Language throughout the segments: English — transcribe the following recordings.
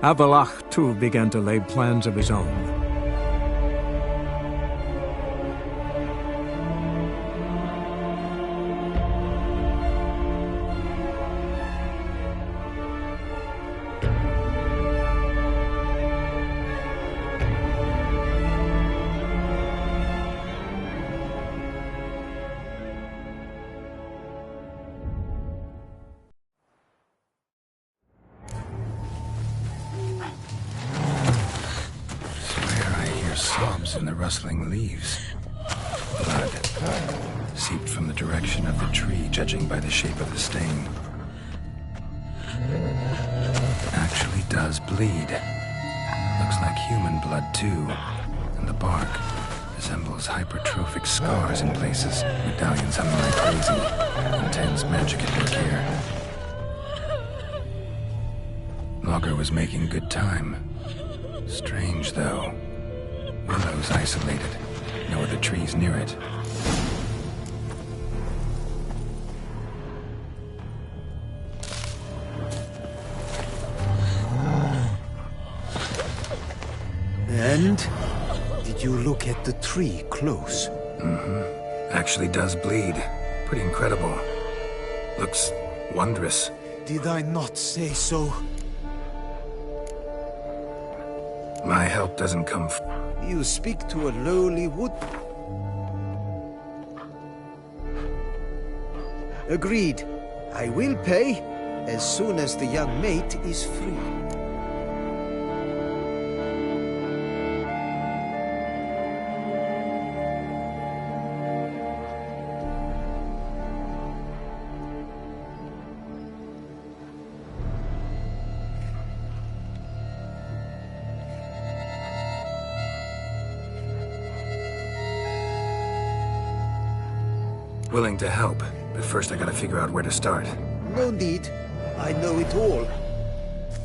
Avallac'h too began to lay plans of his own. Sobs in the rustling leaves. Blood seeped from the direction of the tree, judging by the shape of the stain. Actually does bleed. Looks like human blood too. And the bark resembles hypertrophic scars in places. Medallions humming like crazy. Intense magic at work here. Logger was making good time. Strange though. Willow's isolated. No other trees near it. And? Did you look at the tree close? Actually does bleed. Pretty incredible. Looks wondrous. Did I not say so? My help doesn't come You speak to a lowly wood... Agreed. I will pay as soon as the young mate is free. Willing to help, but first I gotta figure out where to start. No need. I know it all.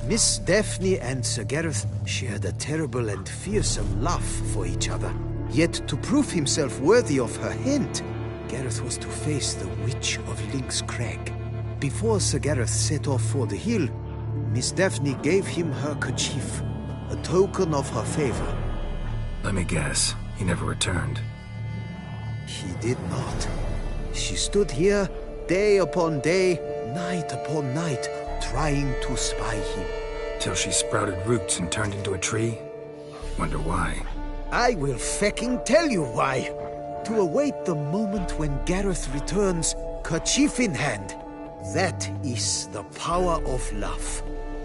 Miss Daphne and Sir Gareth shared a terrible and fearsome love for each other. Yet to prove himself worthy of her hint, Gareth was to face the Witch of Lynx Crag. Before Sir Gareth set off for the hill, Miss Daphne gave him her kerchief, a token of her favor. Let me guess, he never returned. He did not. She stood here, day upon day, night upon night, trying to spy him. Till she sprouted roots and turned into a tree? Wonder why. I will fecking tell you why. To await the moment when Gareth returns, kerchief in hand. That is the power of love.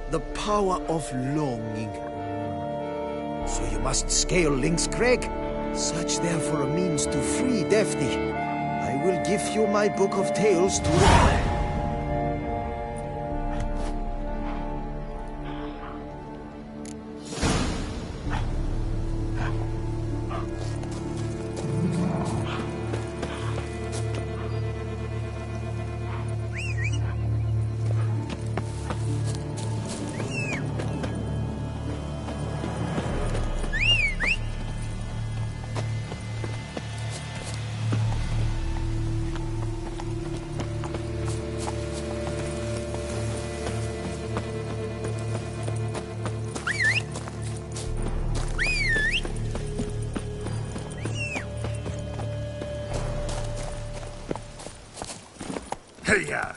The power of longing. So you must scale Lynx Crag. Search there for a means to free Daphne. I will give you my book of tales to read. Hey-ya!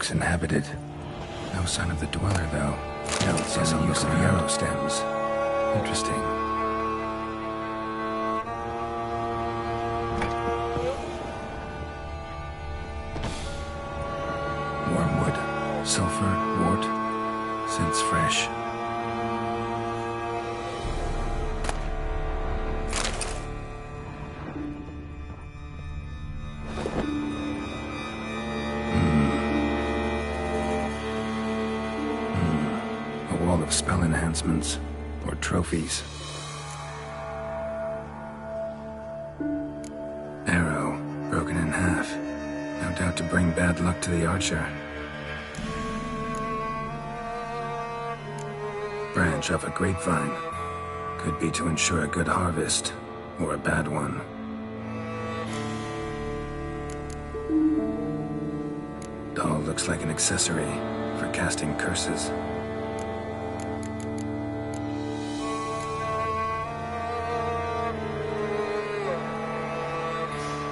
looks inhabited. No sign of the dweller, though. Notes on the use of yarrow stems. Interesting. Wormwood, sulfur, wart. Scents fresh. Of spell enhancements or trophies. Arrow broken in half. No doubt to bring bad luck to the archer. Branch of a grapevine. Could be to ensure a good harvest or a bad one. Doll looks like an accessory for casting curses.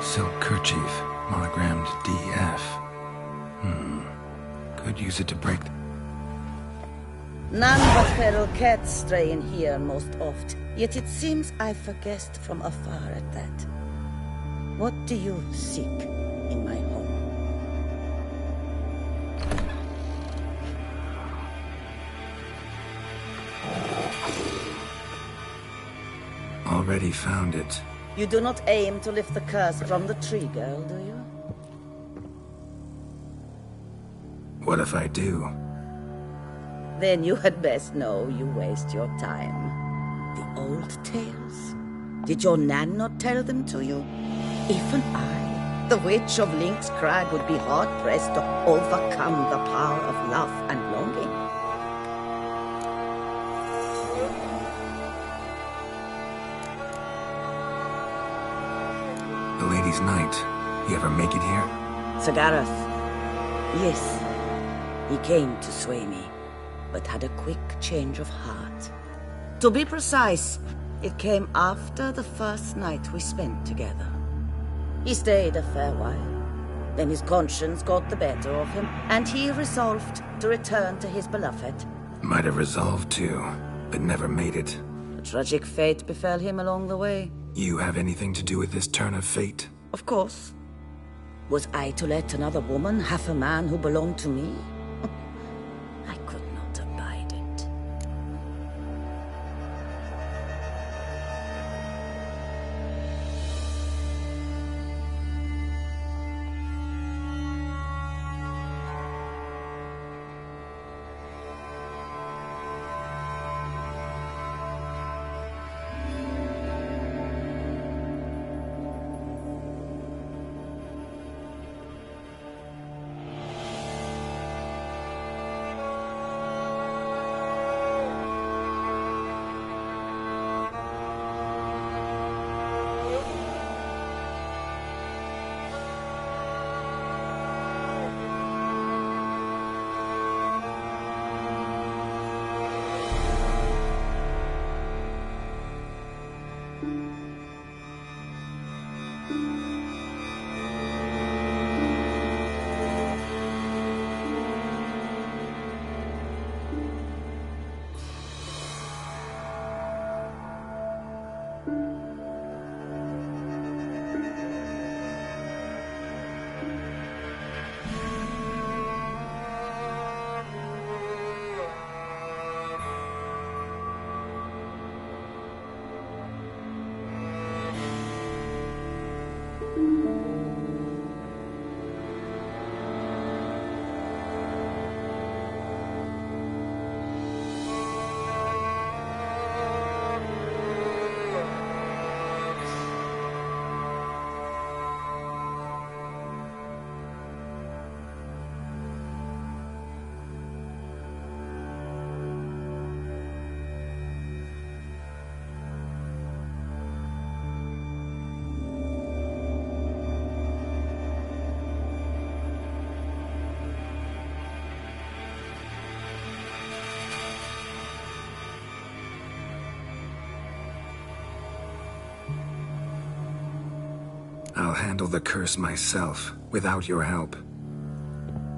Silk kerchief, monogrammed DF. Could use it to break... None but feral cats stray in here most oft, yet it seems I've guessed from afar at that. What do you seek in my home? Already found it. You do not aim to lift the curse from the tree girl, do you? What if I do? Then you had best know you waste your time. The old tales? Did your Nan not tell them to you? Even I, the Witch of Link's Crag, would be hard-pressed to overcome the power of love and longing. The Lady's Knight. You ever make it here? Sir Gareth. Yes. He came to sway me, but had a quick change of heart. To be precise, it came after the first night we spent together. He stayed a fair while. Then his conscience got the better of him, and he resolved to return to his beloved. Might have resolved to, but never made it. A tragic fate befell him along the way. You have anything to do with this turn of fate? Of course. Was I to let another woman have a man who belonged to me? I could not abide it. I'll handle the curse myself, without your help.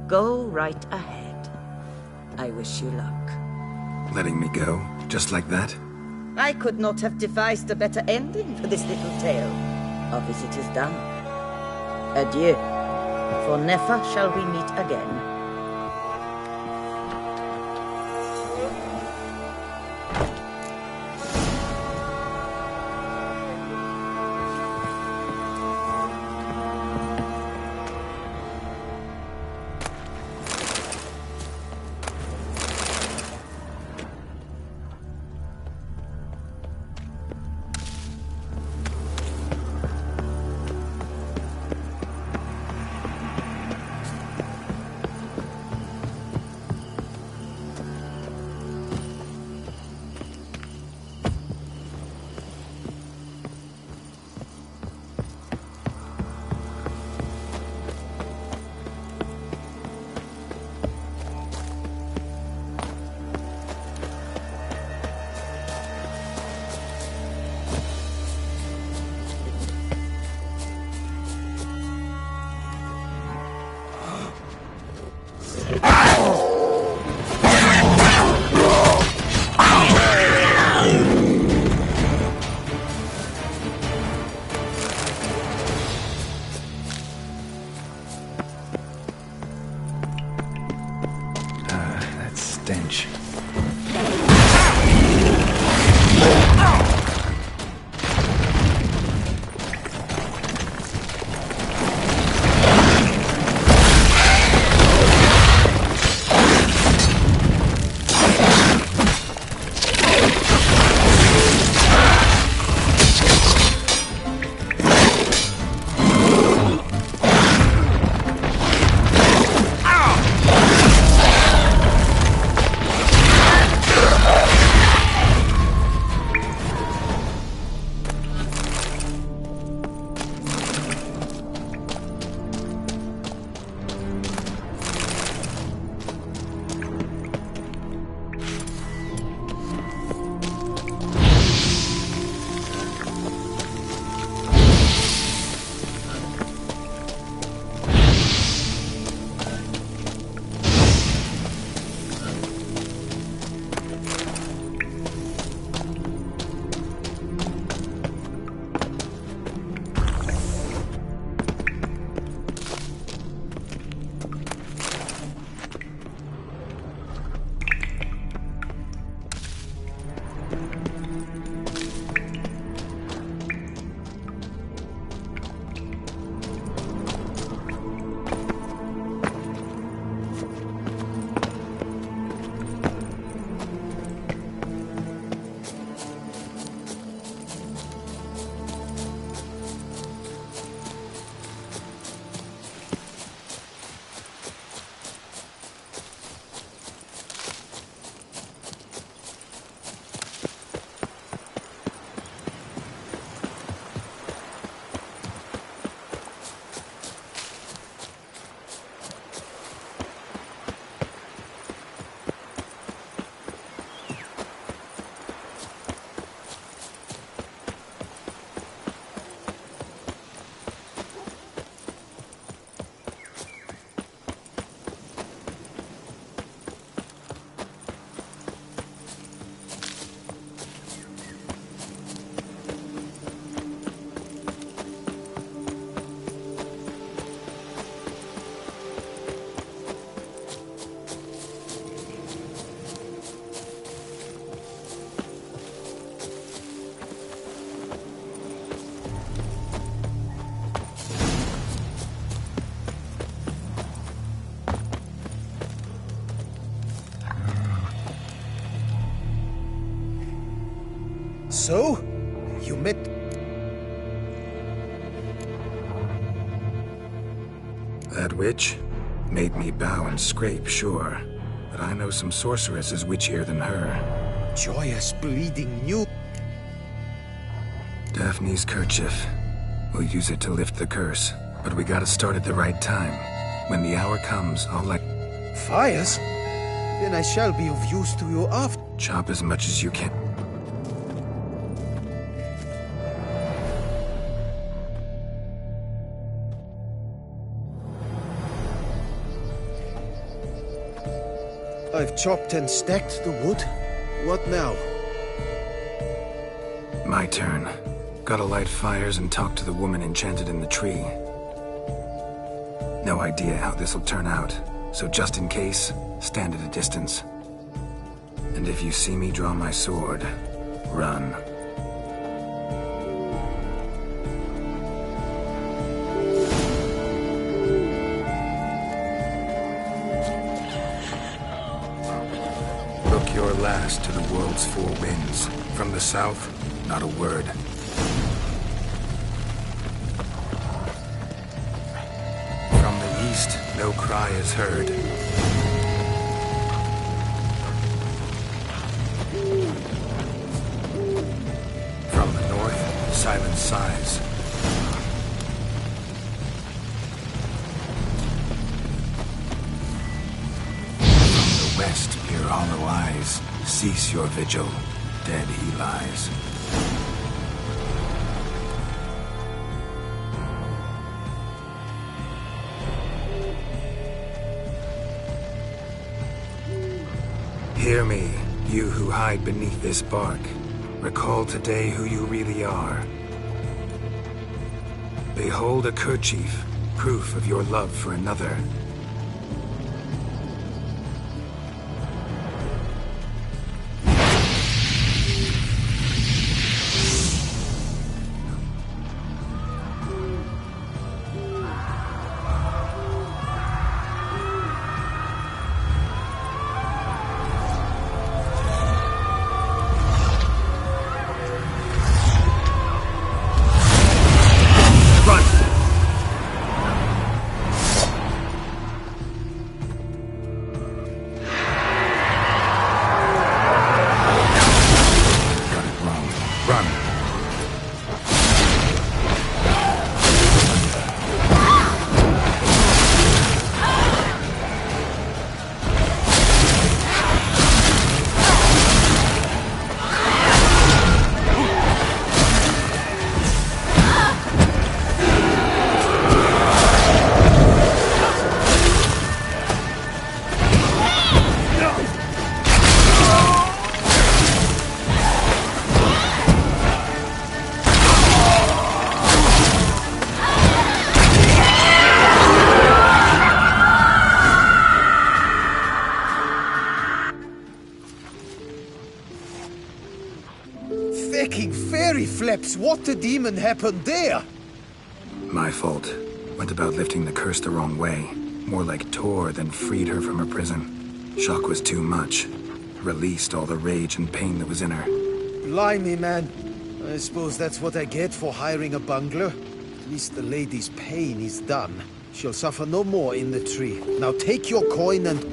Go right ahead. I wish you luck. Letting me go, just like that? I could not have devised a better ending for this little tale. Our visit is done. Adieu. For never shall we meet again. That stench. So, you met... That witch made me bow and scrape, sure. But I know some sorceresses witchier than her. Joyous bleeding new... Daphne's kerchief. We'll use it to lift the curse. But we gotta start at the right time. When the hour comes, I'll let... Fires? Then I shall be of use to you after... Chop as much as you can. I've chopped and stacked the wood. What now? My turn. Gotta light fires and talk to the woman enchanted in the tree. No idea how this'll turn out, so just in case, stand at a distance. And if you see me draw my sword, run. Look your last to the world's four winds. From the south, not a word. From the east, no cry is heard. From the north, silence sighs. From the west, peer hollow eyes. Cease your vigil. Dead he lies. Hear me, you who hide beneath this bark. Recall today who you really are. Behold a kerchief, proof of your love for another. Fecking fairy flaps! What the demon happened there? My fault. Went about lifting the curse the wrong way. More like tore than freed her from her prison. Shock was too much. Released all the rage and pain that was in her. Blimey, man. I suppose that's what I get for hiring a bungler. At least the lady's pain is done. She'll suffer no more in the tree. Now take your coin and...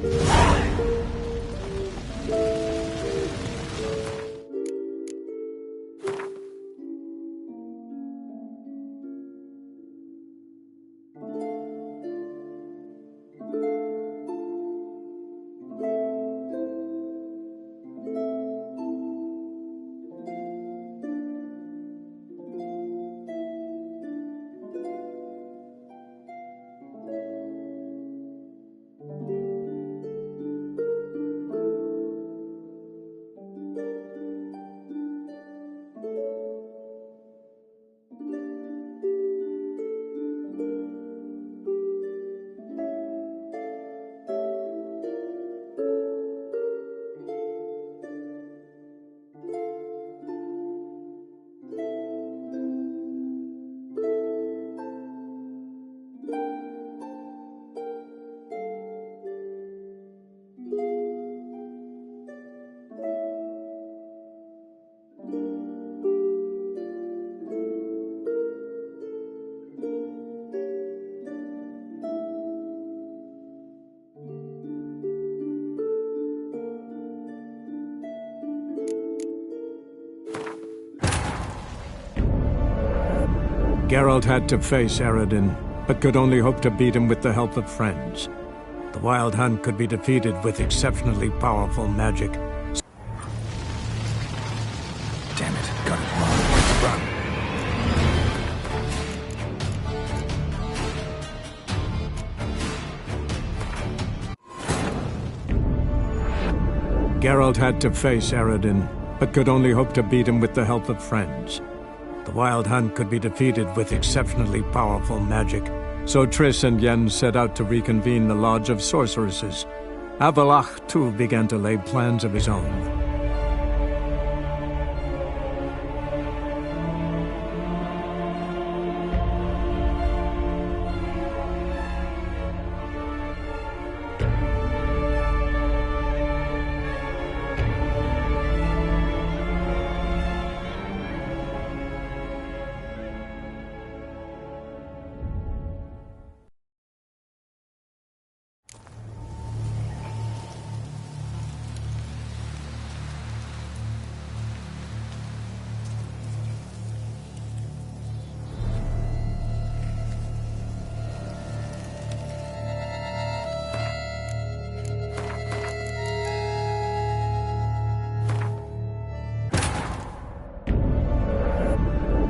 Geralt had to face Eredin, but could only hope to beat him with the help of friends. The Wild Hunt could be defeated with exceptionally powerful magic. Damn it, got it wrong. Run. Geralt had to face Eredin, but could only hope to beat him with the help of friends. The Wild Hunt could be defeated with exceptionally powerful magic, so Triss and Yen set out to reconvene the Lodge of Sorceresses. Avallac'h, too, began to lay plans of his own.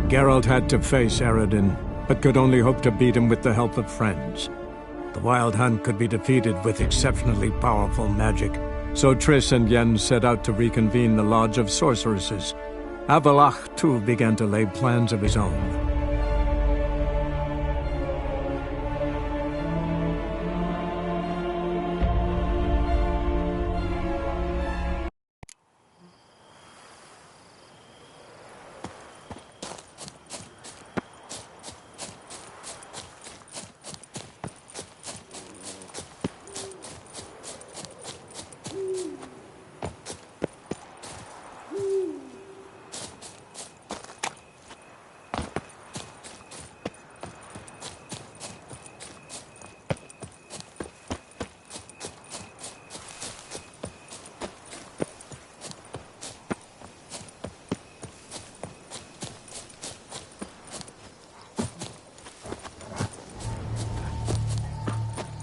Geralt had to face Eredin, but could only hope to beat him with the help of friends. The Wild Hunt could be defeated with exceptionally powerful magic, so Triss and Yen set out to reconvene the Lodge of Sorceresses. Avallac'h, too, began to lay plans of his own.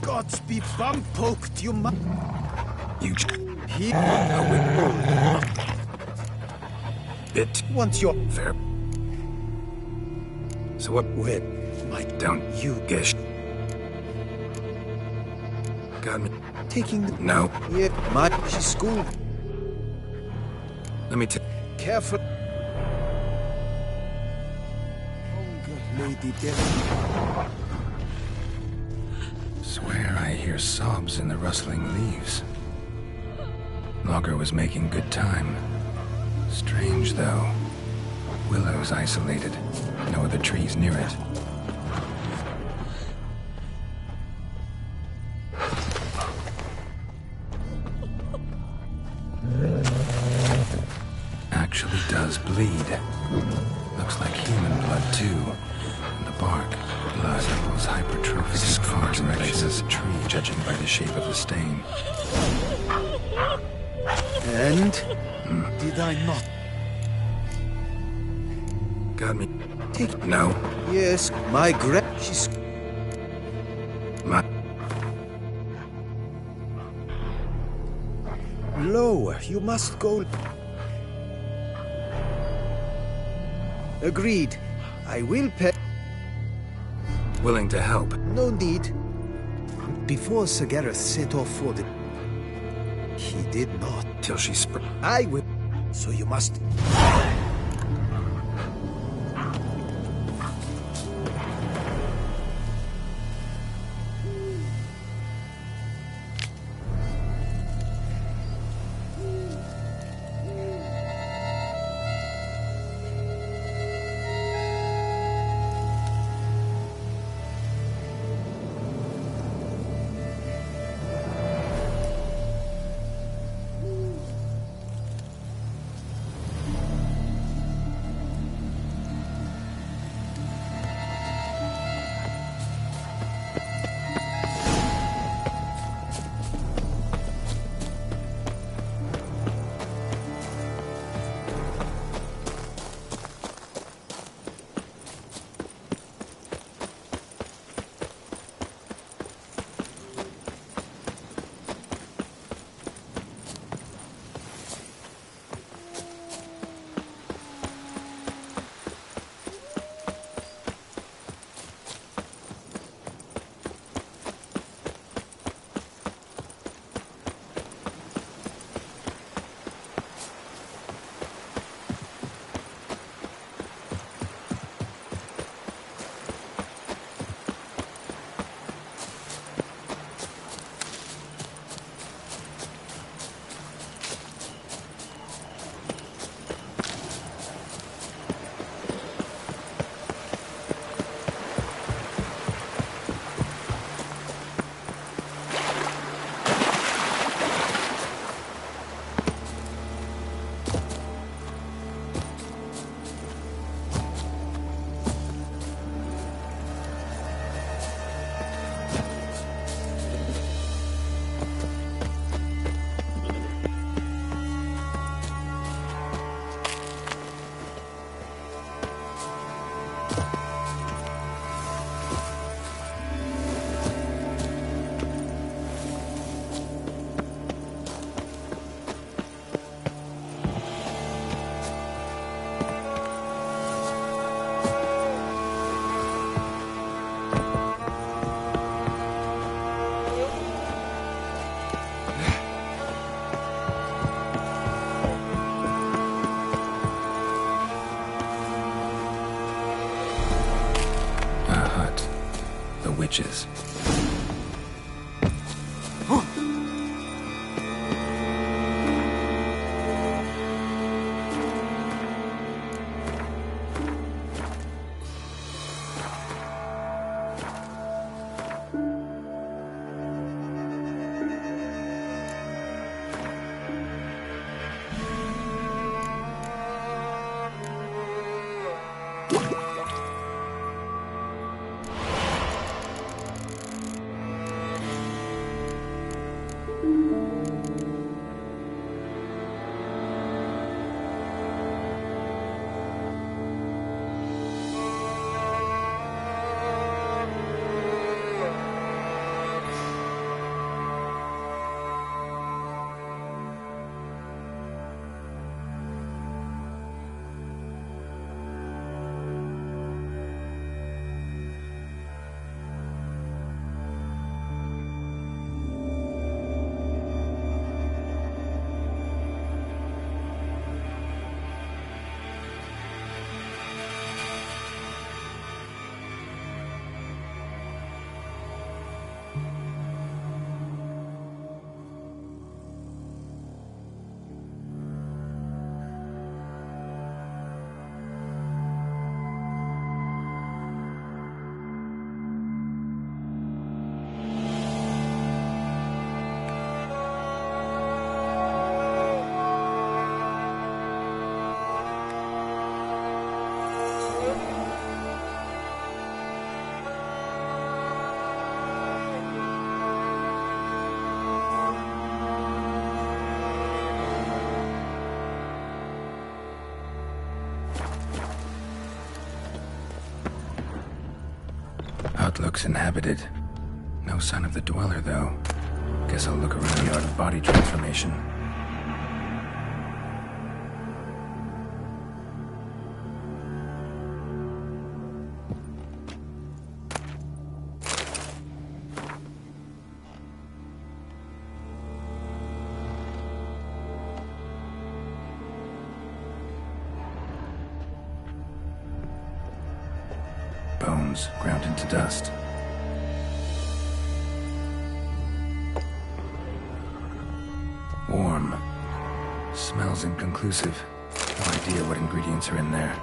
Gods be bum-poked, you mu- You He bit wants your fair. So what? well, my Don't you gish. Got me. taking the No. yeah, my she's school. Let me take. Careful. Lady Devil. Swear I hear sobs in the rustling leaves. Logger was making good time. Strange, though. Willow's isolated. No other trees near it. Actually does bleed. Looks like human blood, too. And the bark, blood resembles hypertrophic scars in places, a tree, judging by the shape of the stain. And did I not Got me. take? No. Yes, my she's My. lower. You must go. Agreed. I will pay. Willing to help. No need. Before Sir Gareth set off for the... He did not. Till she I will. So you must... stitches. Looks inhabited. No sign of the dweller, though. Guess I'll look around the art of body transformation. Bones ground into dust. Warm. Smells inconclusive. No idea what ingredients are in there.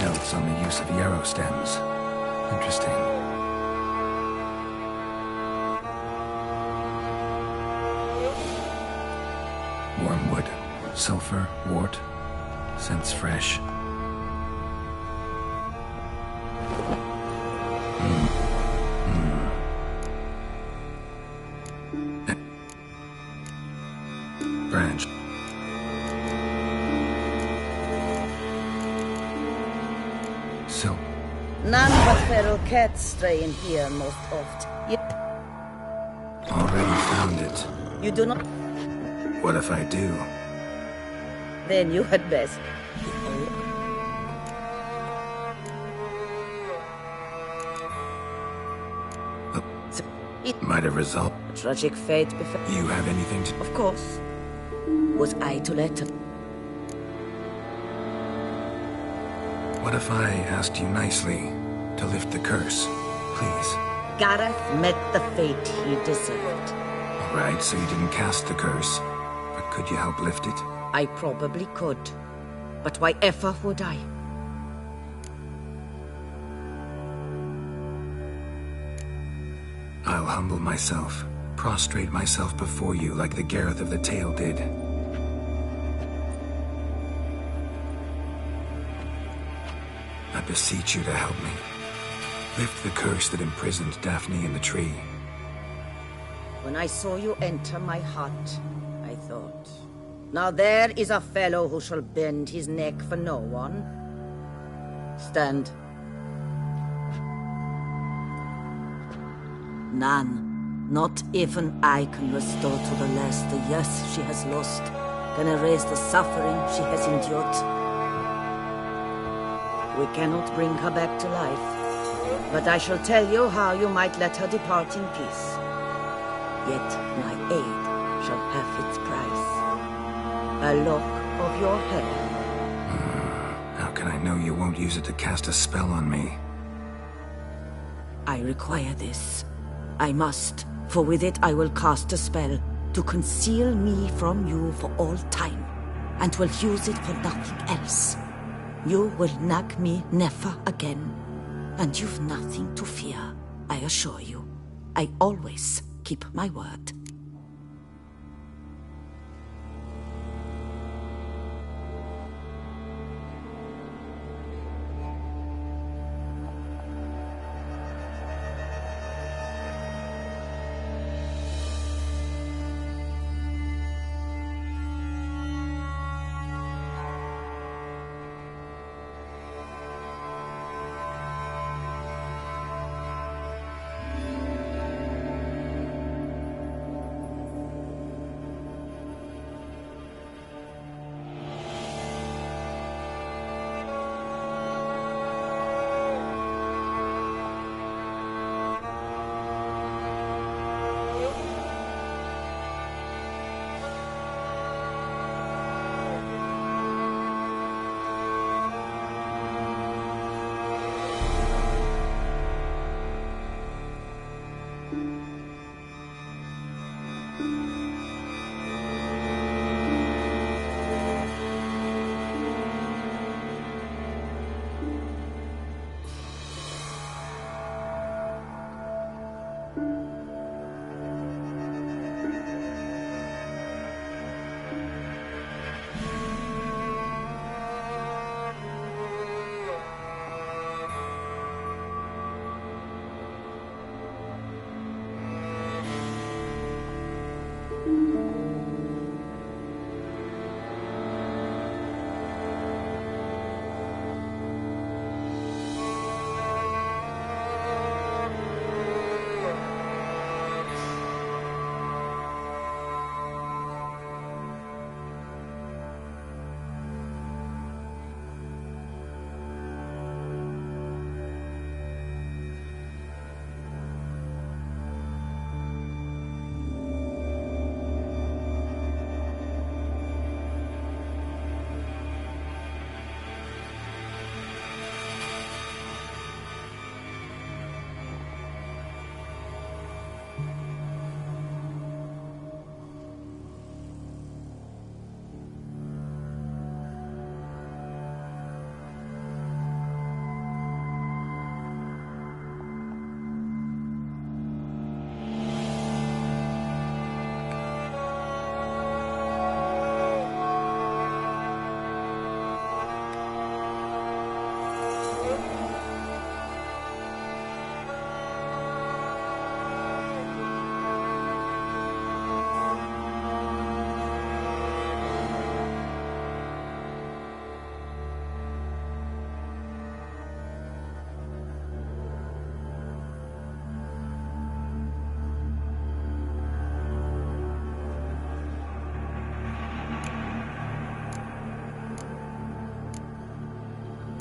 Notes on the use of yarrow stems. Interesting. Wormwood, sulfur, wart. Scents fresh. Branch. Silk. None but feral cats stray in here most oft. Already found it. You do not... What if I do? Then you had best. It might have resulted. Tragic fate befell. You have anything to... Of course. Was I to let her... What if I asked you nicely to lift the curse? Please. Gareth met the fate he deserved. All right, so you didn't cast the curse. But could you help lift it? I probably could. But why ever would I? I'll humble myself, prostrate myself before you like the Gareth of the Tale did. I beseech you to help me. Lift the curse that imprisoned Daphne in the tree. When I saw you enter my heart, I thought, now there is a fellow who shall bend his neck for no one. Stand. None, not even I can restore to the lass the years she has lost, can erase the suffering she has endured. We cannot bring her back to life, but I shall tell you how you might let her depart in peace. Yet my aid shall have its price. A lock of your hair. How can I know you won't use it to cast a spell on me? I require this. I must, for with it I will cast a spell to conceal me from you for all time, and will use it for nothing else. You will nag me never again, and you've nothing to fear, I assure you. I always keep my word.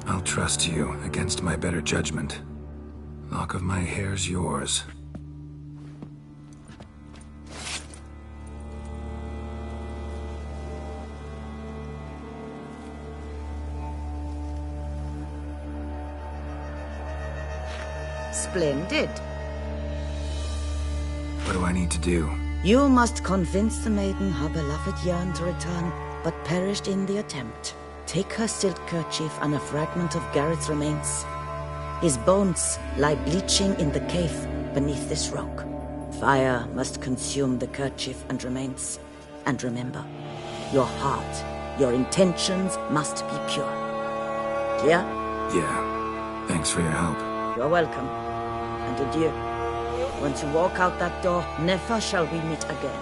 I'll trust you against my better judgment. Lock of my hair's yours. Splendid. What do I need to do? You must convince the maiden her beloved yearned to return, but perished in the attempt. Take her silk kerchief and a fragment of Gareth's remains. His bones lie bleaching in the cave beneath this rock. Fire must consume the kerchief and remains. And remember, your heart, your intentions must be pure. Clear? Yeah. Thanks for your help. You're welcome. And adieu. Once you walk out that door, never shall we meet again.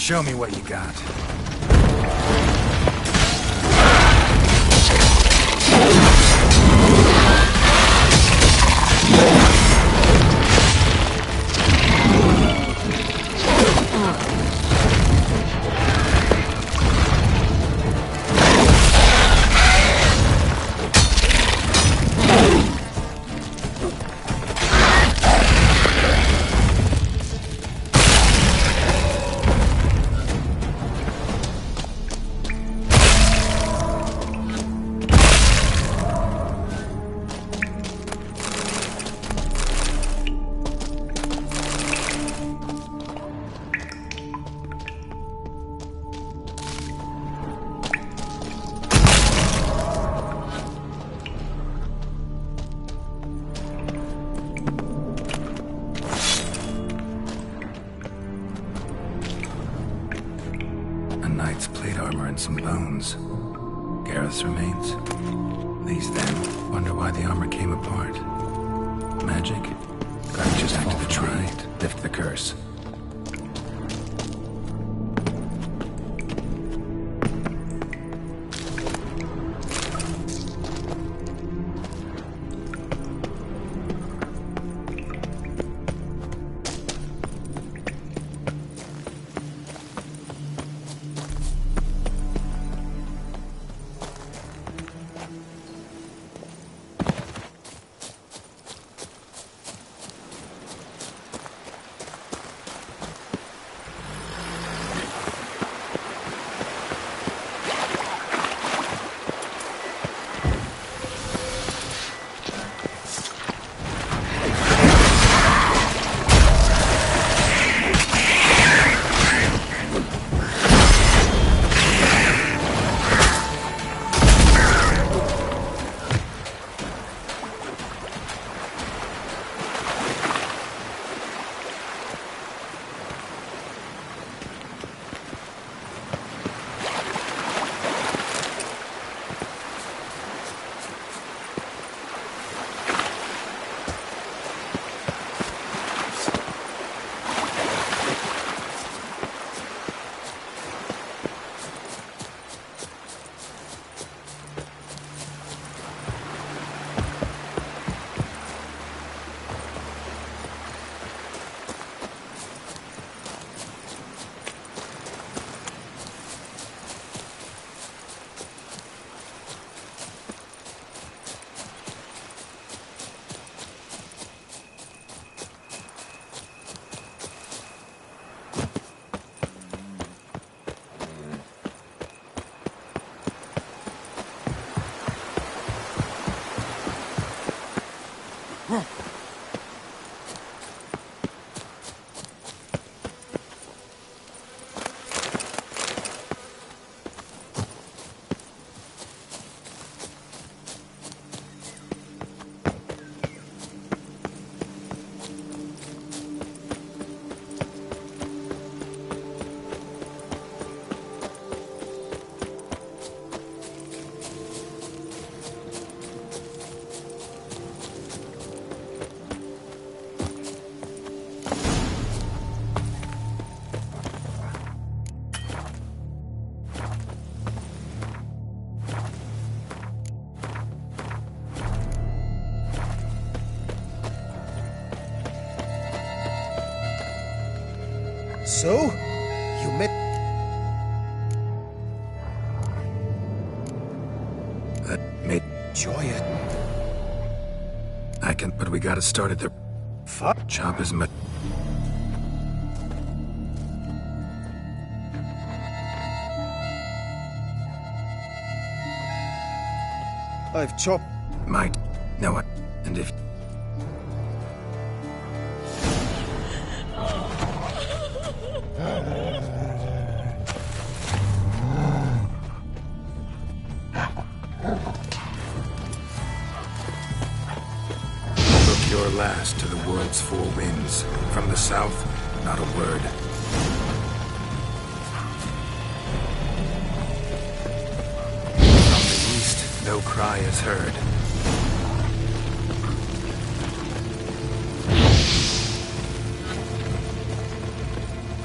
Show me what you got. Knight's plate armor and some bones. Gareth's remains. These then. Wonder why the armor came apart. Magic? Gotta just fall to the tree. Lift the curse. So, you met... That made... Joyet. I can... But we gotta start at the... Fuck. Chop as much... I've chopped... Might. No one. And if... Your last to the world's four winds. From the south, not a word. From the east, no cry is heard.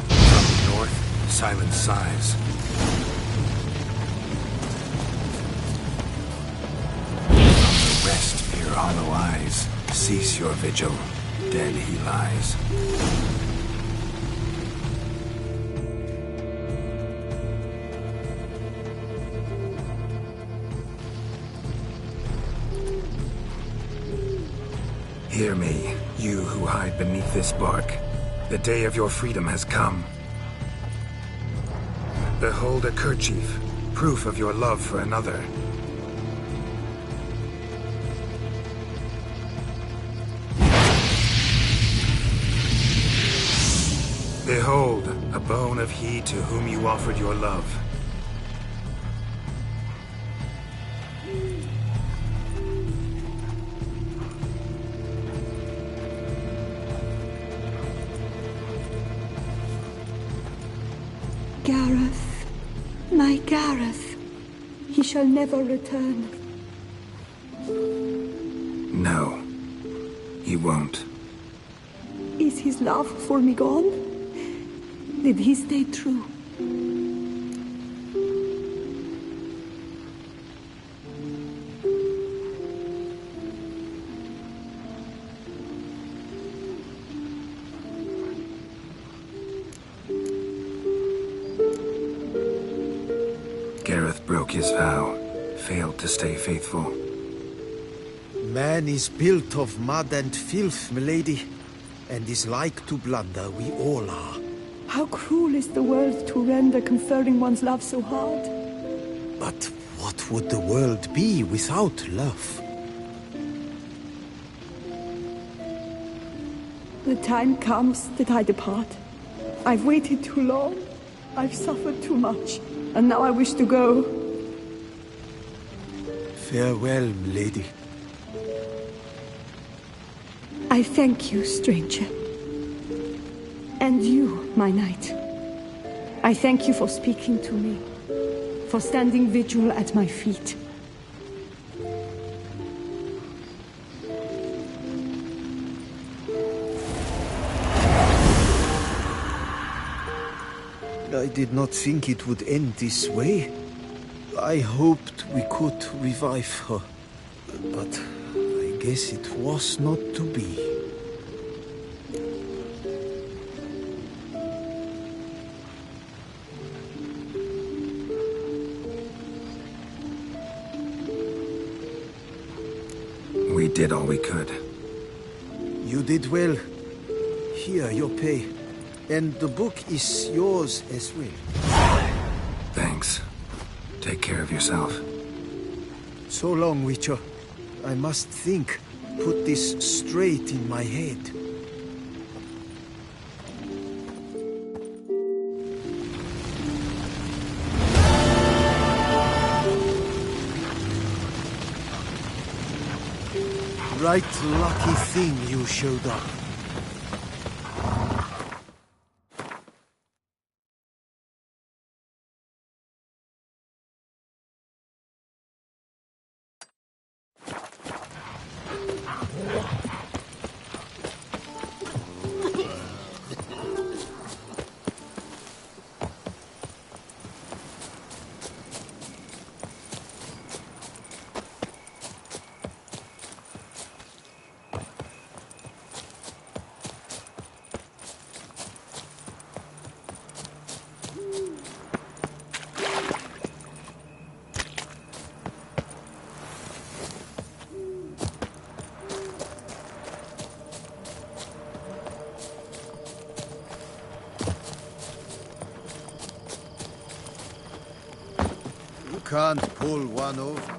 From the north, silent sighs. From the rest fear hollow eyes. Cease your vigil. Dead he lies. Hear me, you who hide beneath this bark. The day of your freedom has come. Behold a kerchief, proof of your love for another. Behold, a bone of he to whom you offered your love. Gareth, my Gareth, he shall never return. No, he won't. Is his love for me gone? Did he stay true? Gareth broke his vow, failed to stay faithful. Man is built of mud and filth, milady, and is like to blunder, we all are. How cruel is the world to render conferring one's love so hard. But what would the world be without love? The time comes that I depart. I've waited too long. I've suffered too much. And now I wish to go. Farewell, milady. I thank you, stranger. And you, my knight. I thank you for speaking to me, for standing vigil at my feet. I did not think it would end this way. I hoped we could revive her, but I guess it was not to be. We did all we could. You did well. Here, your pay. And the book is yours as well. Thanks. Take care of yourself. So long, Witcher. I must think. Put this straight in my head. Right lucky thing you showed up. Can't pull one over.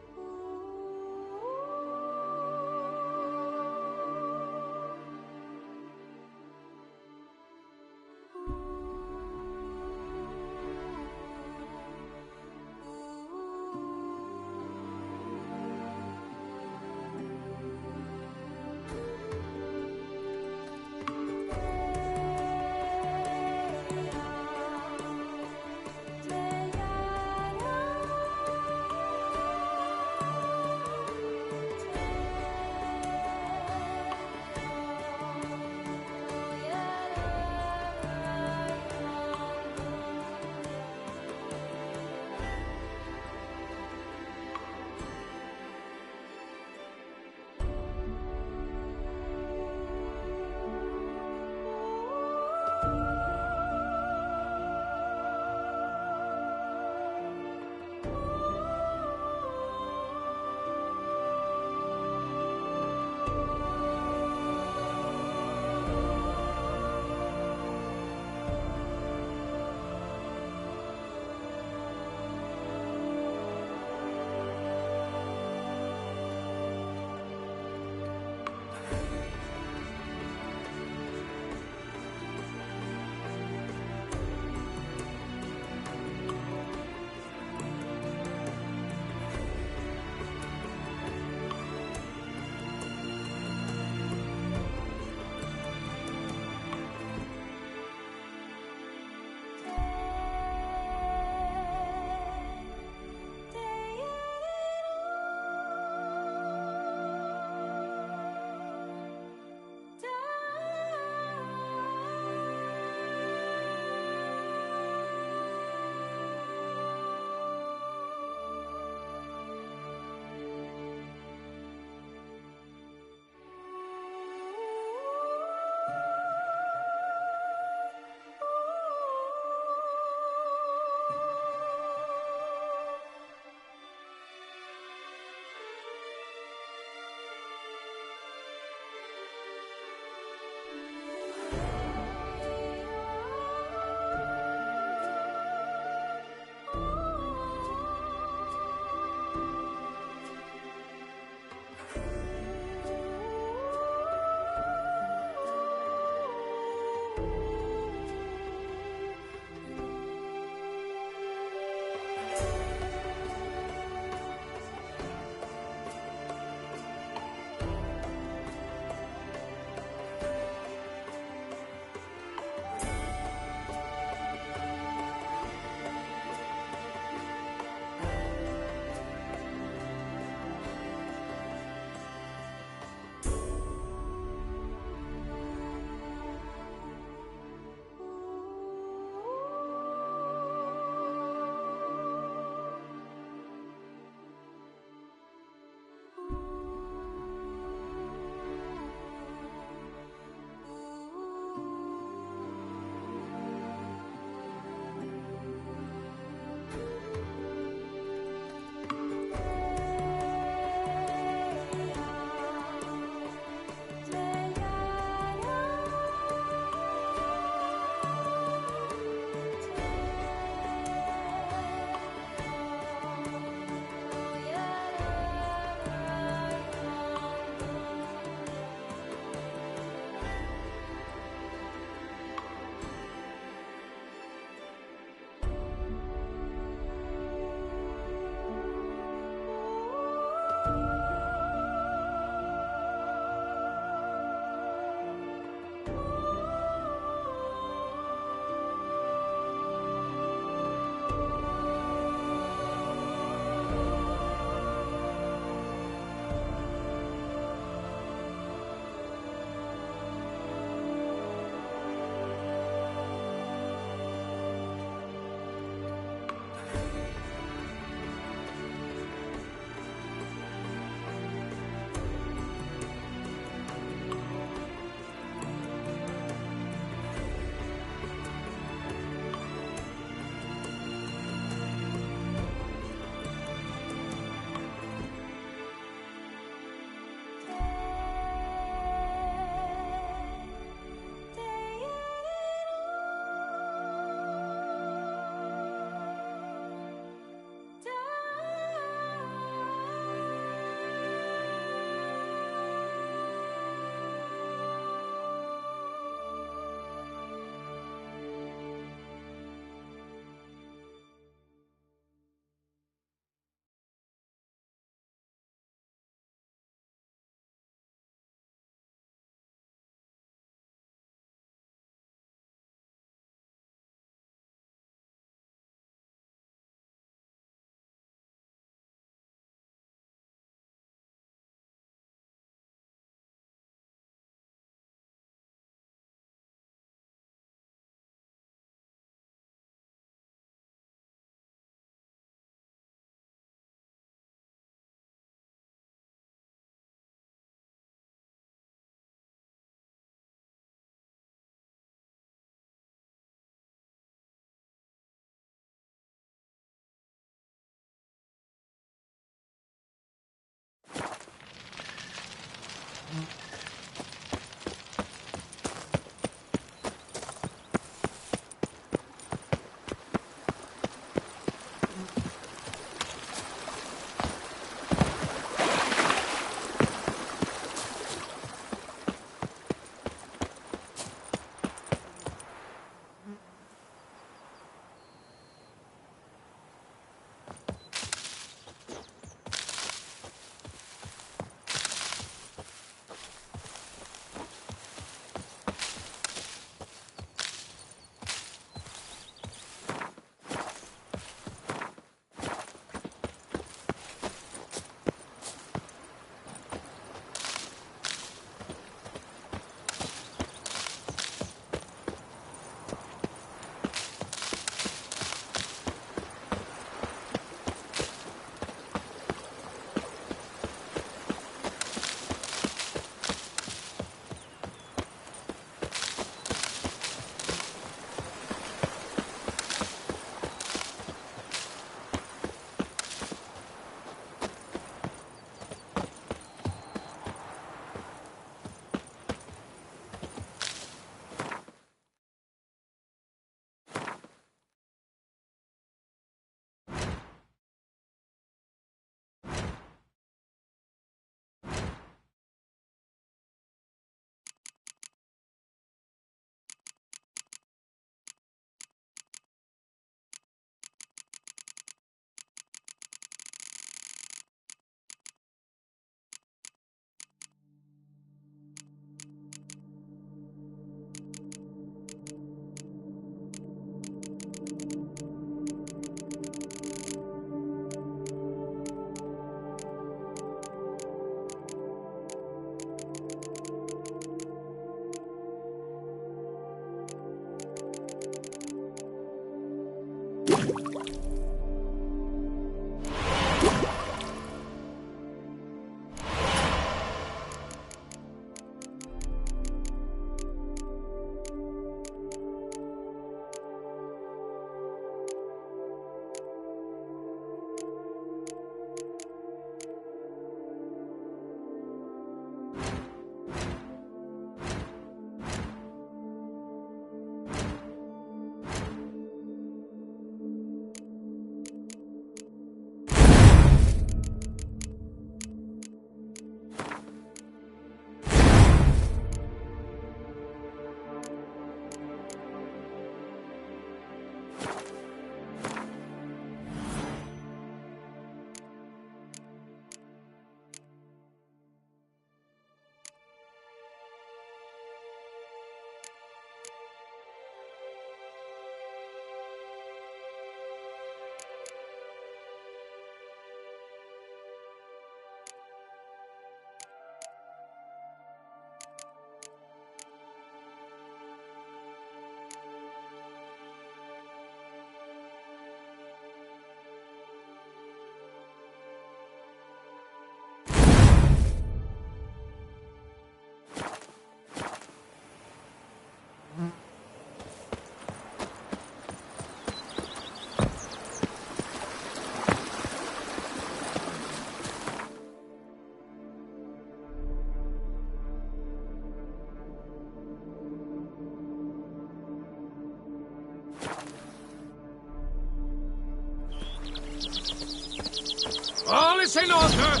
All is in order!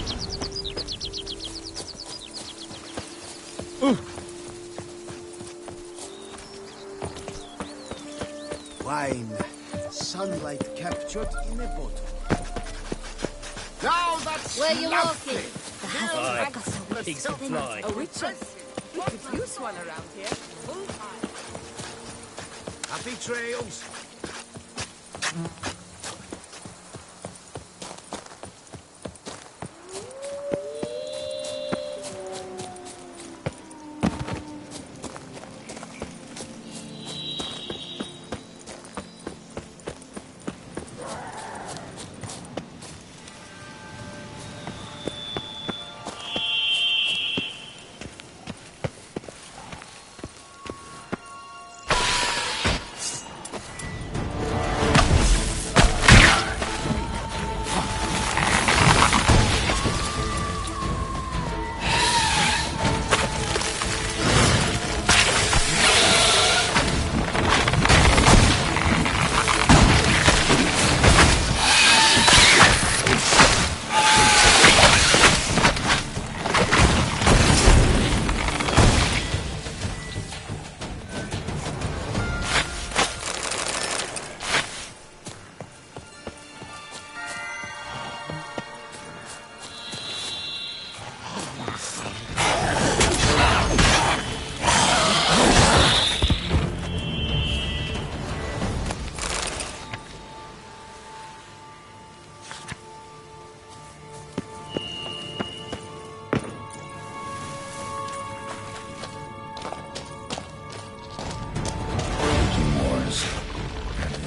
Wine. Sunlight captured in a bottle. Now that's Where you lovely. walking? The house Fly. of Agatha Pigs of fly. A witches. We could use one around here. Happy trails.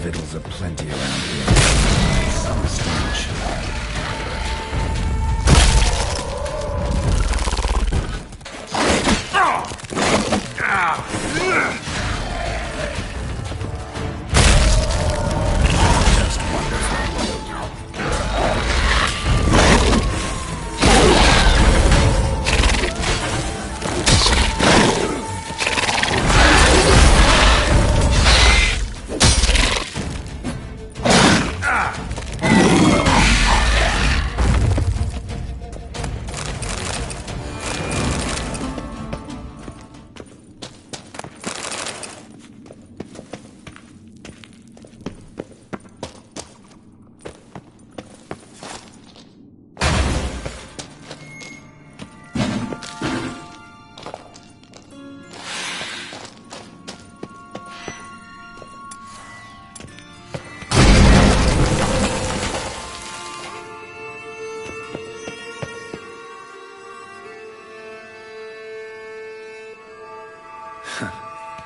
Victuals aplenty around here. Some stench. Just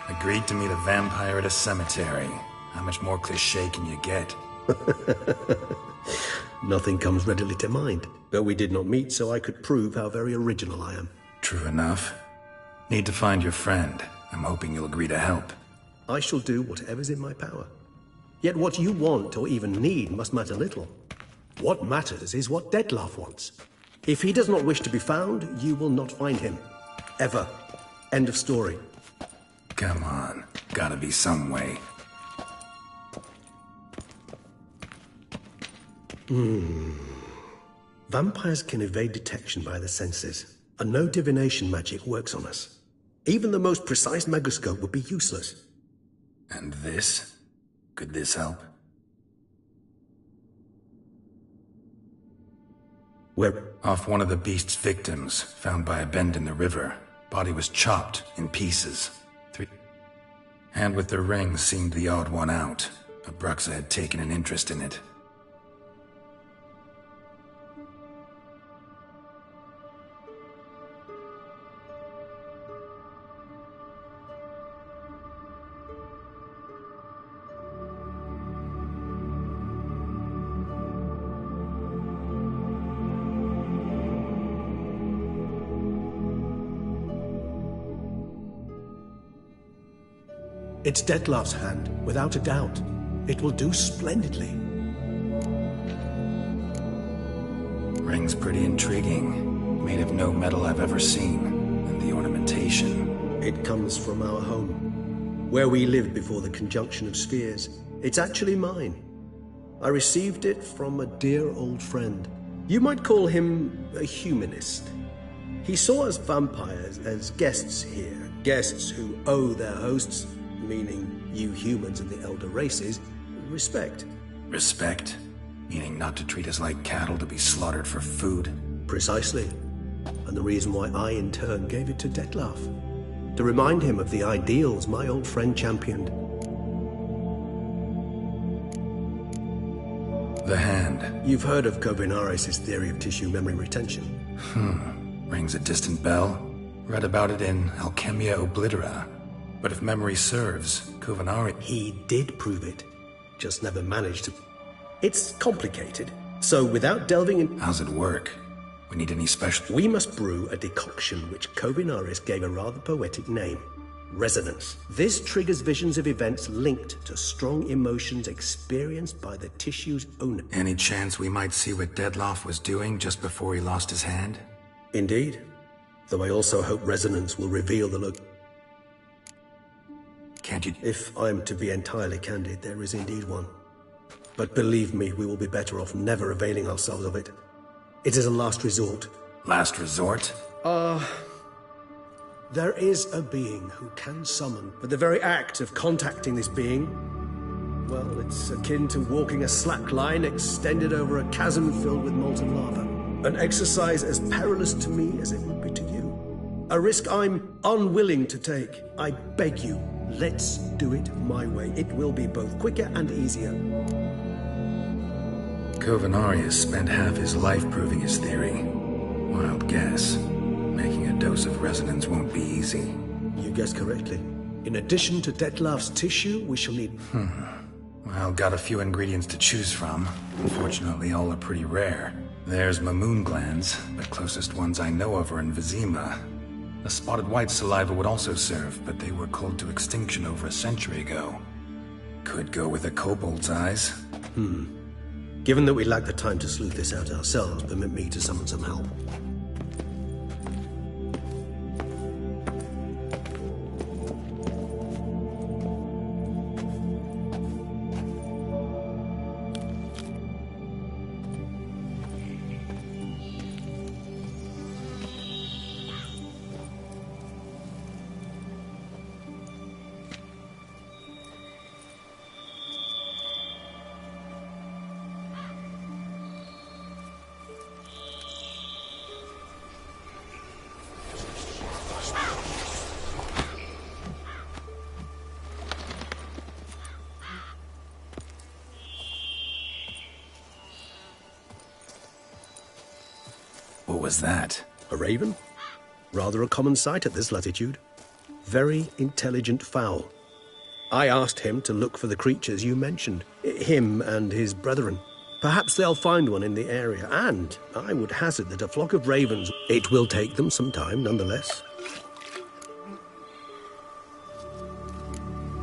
agreed to meet a vampire at a cemetery. How much more cliché can you get? Nothing comes readily to mind. But we did not meet, so I could prove how very original I am. True enough. Need to find your friend. I'm hoping you'll agree to help. I shall do whatever's in my power. Yet what you want or even need must matter little. What matters is what Dettlaff wants. If he does not wish to be found, you will not find him. Ever. End of story. Come on. Gotta be some way. Vampires can evade detection by the senses, and no divination magic works on us. Even the most precise megoscope would be useless. And this? Could this help? Where? Off one of the beast's victims, found by a bend in the river. Body was chopped in pieces. Hand with the ring seemed the odd one out, but Bruxa had taken an interest in it. It's Dettlaff's hand, without a doubt. It will do splendidly. Ring's pretty intriguing. Made of no metal I've ever seen. And the ornamentation. It comes from our home, where we lived before the conjunction of spheres. It's actually mine. I received it from a dear old friend. You might call him a humanist. He saw us vampires as guests here, guests who owe their hosts, meaning you humans and the elder races, respect. Respect? Meaning not to treat us like cattle to be slaughtered for food? Precisely. And the reason why I, in turn, gave it to Dettlaff. To remind him of the ideals my old friend championed. The hand. You've heard of Kovinaris' theory of tissue memory retention. Rings a distant bell. Read about it in Alchemia Oblitera. But if memory serves, Kovinaris... He did prove it. Just never managed to... It's complicated. So without delving in... How's it work? We need any special... We must brew a decoction which Kovinaris gave a rather poetic name. Resonance. This triggers visions of events linked to strong emotions experienced by the tissue's owner. Any chance we might see what Dettlaff was doing just before he lost his hand? Indeed. Though I also hope resonance will reveal the look. Can't you... If I'm to be entirely candid, there is indeed one. But believe me, we will be better off never availing ourselves of it. It is a last resort. Last resort? There is a being who can summon, but the very act of contacting this being, well, it's akin to walking a slack line extended over a chasm filled with molten lava. An exercise as perilous to me as it would be to you. A risk I'm unwilling to take. I beg you, let's do it my way. It will be both quicker and easier. Kovinaris spent half his life proving his theory. Wild guess. Making a dose of resonance won't be easy. You guessed correctly. In addition to Dettlaff's tissue, we shall need... Well, got a few ingredients to choose from. Unfortunately, all are pretty rare. There's Mamoon glands, but closest ones I know of are in Vizima. The spotted white saliva would also serve, but they were culled to extinction over a century ago. Could go with a kobold's eyes. Given that we lack the time to sleuth this out ourselves, permit me to summon some help. What was that? A raven? Rather a common sight at this latitude. Very intelligent fowl. I asked him to look for the creatures you mentioned. Him and his brethren. Perhaps they'll find one in the area, and I would hazard that a flock of ravens... It will take them some time, nonetheless.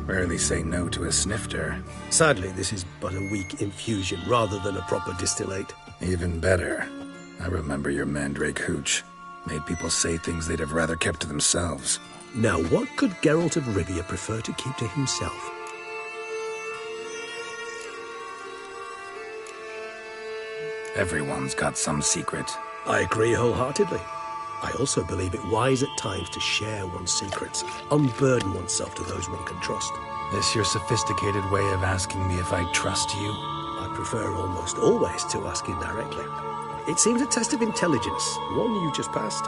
Rarely say no to a snifter. Sadly, this is but a weak infusion rather than a proper distillate. Even better. I remember your mandrake hooch. Made people say things they'd have rather kept to themselves. Now, what could Geralt of Rivia prefer to keep to himself? Everyone's got some secret. I agree wholeheartedly. I also believe it wise at times to share one's secrets, unburden oneself to those one can trust. This your sophisticated way of asking me if I trust you? I prefer almost always to ask indirectly. It seems a test of intelligence, one you just passed.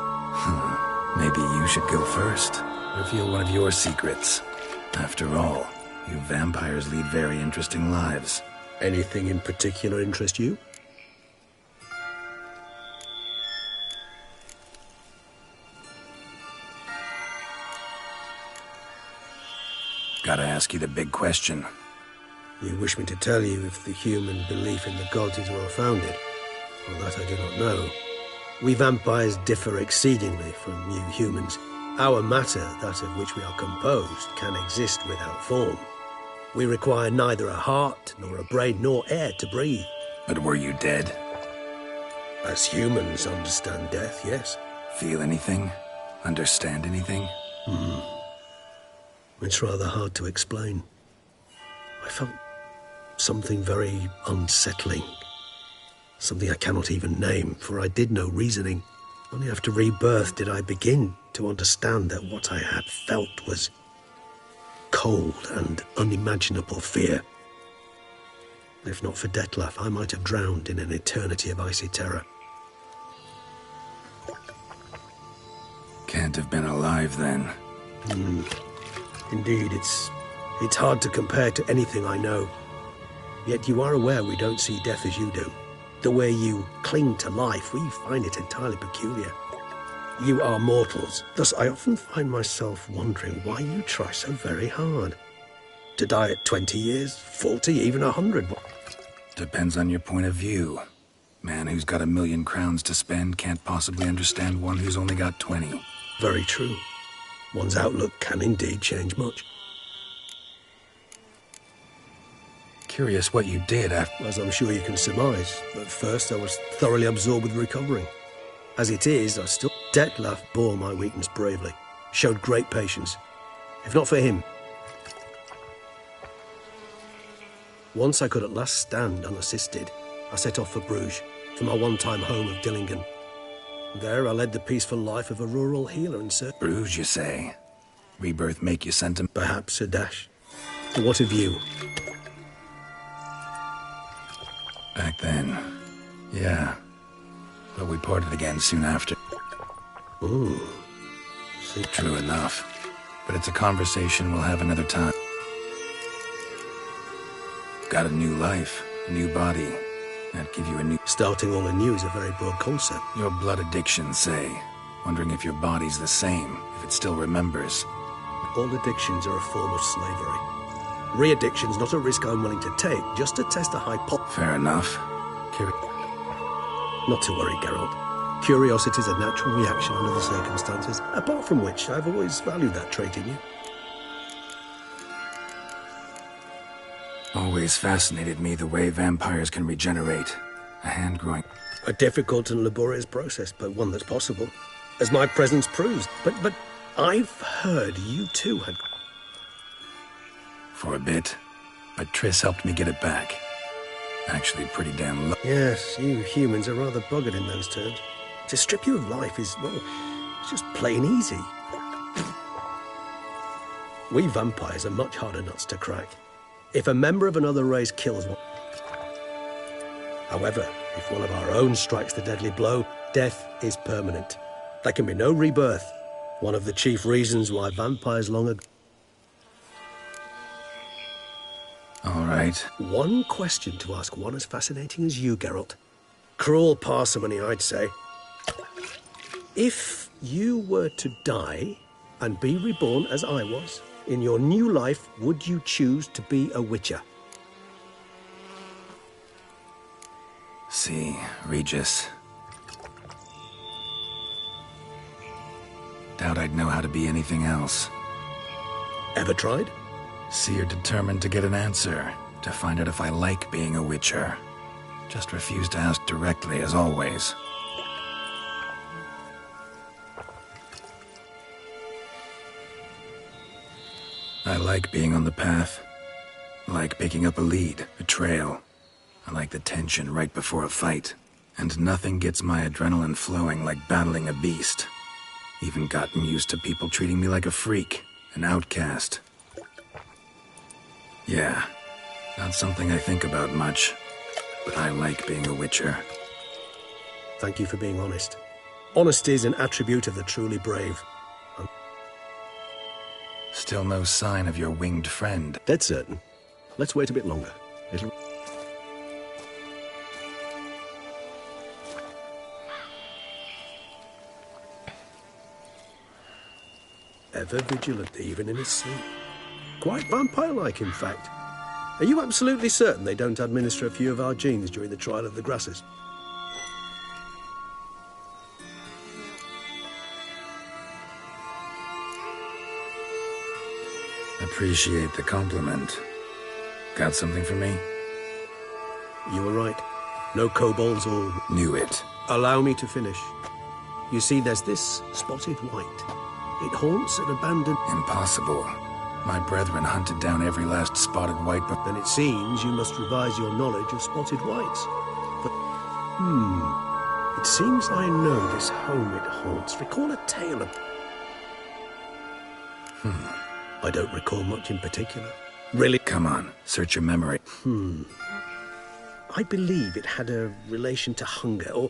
Maybe you should go first. Reveal one of your secrets. After all, you vampires lead very interesting lives. Anything in particular interest you? Gotta ask you the big question. You wish me to tell you if the human belief in the gods is well-founded? Well, that I do not know. We vampires differ exceedingly from you humans. Our matter, that of which we are composed, can exist without form. We require neither a heart, nor a brain, nor air to breathe. But were you dead? As humans understand death, yes. Feel anything? Understand anything? It's rather hard to explain. I felt something very unsettling. Something I cannot even name, for I did no reasoning. Only after rebirth did I begin to understand that what I had felt was cold and unimaginable fear. If not for Dettlaff, I might have drowned in an eternity of icy terror. Can't have been alive then. Indeed, it's hard to compare to anything I know. Yet you are aware we don't see death as you do. The way you cling to life, we find it entirely peculiar. You are mortals, thus I often find myself wondering why you try so very hard. To die at 20 years, 40, even 100. Depends on your point of view. Man who's got 1,000,000 crowns to spend can't possibly understand one who's only got 20. Very true. One's outlook can indeed change much. Curious what you did after... As I'm sure you can surmise, at first I was thoroughly absorbed with recovering. As it is, I still... Dettlaff bore my weakness bravely, showed great patience. If not for him... Once I could at last stand unassisted, I set off for Bruges, for my one-time home of Dillingen. There I led the peaceful life of a rural healer in search... Bruges, you say? Rebirth make you sentiment? Perhaps a dash. But what of you? Back then, yeah. But we parted again soon after. Ooh. See. True enough. But it's a conversation we'll have another time. Got a new life, a new body. That'd give you a new... Starting all anew is a very broad concept. Your blood addiction, say. Wondering if your body's the same, if it still remembers. All addictions are a form of slavery. Re-addiction's not a risk I'm willing to take, just to test a hypothesis. Fair enough. Not to worry, Geralt. Curiosity is a natural reaction under the circumstances, apart from which I've always valued that trait in you. Always fascinated me the way vampires can regenerate. A hand growing... A difficult and laborious process, but one that's possible, as my presence proves. But I've heard you too had... For a bit, but Triss helped me get it back. Actually pretty damn low. Yes, you humans are rather buggered in those terms. To strip you of life is, well, it's just plain easy. We vampires are much harder nuts to crack. If a member of another race kills one... However, if one of our own strikes the deadly blow, death is permanent. There can be no rebirth. One of the chief reasons why vampires long ago... All right. One question to ask one as fascinating as you, Geralt. Cruel parsimony, I'd say. If you were to die and be reborn as I was, in your new life, would you choose to be a Witcher? See, Regis. Doubt I'd know how to be anything else. Ever tried? See, you're determined to get an answer, to find out if I like being a Witcher. Just refuse to ask directly, as always. I like being on the path. I like picking up a lead, a trail. I like the tension right before a fight. And nothing gets my adrenaline flowing like battling a beast. Even gotten used to people treating me like a freak, an outcast. Yeah, not something I think about much, but I like being a Witcher. Thank you for being honest. Honesty is an attribute of the truly brave. Still no sign of your winged friend. Dead certain. Let's wait a bit longer. It'll... Ever vigilant, even in his sleep. Quite vampire-like, in fact. Are you absolutely certain they don't administer a few of our genes during the trial of the grasses? Appreciate the compliment. Got something for me? You were right. No kobolds or... Knew it. Allow me to finish. You see, there's this spotted white. It haunts an abandoned... Impossible. My brethren hunted down every last spotted white, but Then it seems you must revise your knowledge of spotted whites. But, it seems I know this home it haunts. Recall a tale of... I don't recall much in particular. Really? come on, search your memory. I believe it had a relation to hunger, or...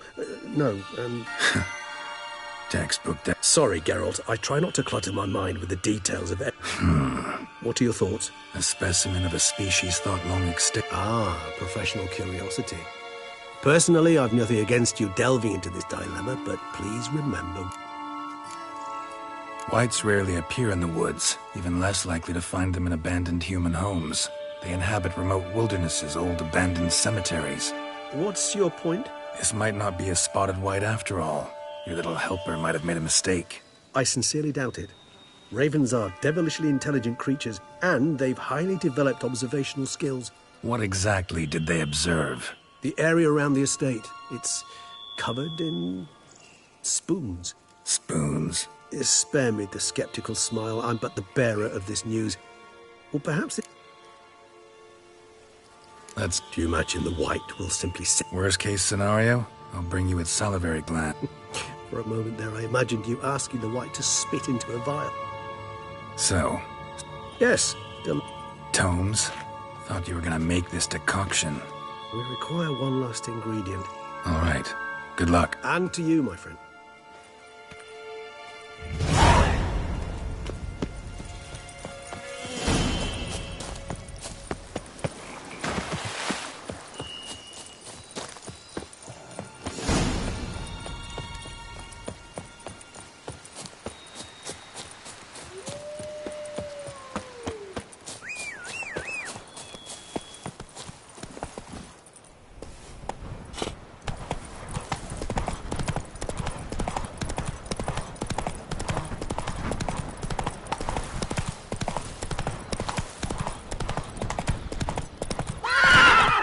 Textbook Sorry, Geralt. I try not to clutter my mind with the details of it. What are your thoughts? a specimen of a species thought long extinct. Professional curiosity. Personally, I've nothing against you delving into this dilemma, but please remember... Whites rarely appear in the woods, even less likely to find them in abandoned human homes. They inhabit remote wildernesses, old abandoned cemeteries. What's your point? This might not be a spotted white after all. Your little helper might have made a mistake. I sincerely doubt it. Ravens are devilishly intelligent creatures, and they've highly developed observational skills. What exactly did they observe? The area around the estate, it's covered in spoons. Spoons. Spare me the skeptical smile. I'm but the bearer of this news. Or perhaps it... Let's... Do you imagine the white will simply sit... Worst case scenario, I'll bring you its salivary gland. For a moment there, I imagined you asking the white to spit into a vial. So, Yes, Tomes? Thought you were gonna make this decoction. we require one last ingredient. All right. Good luck. And to you, my friend.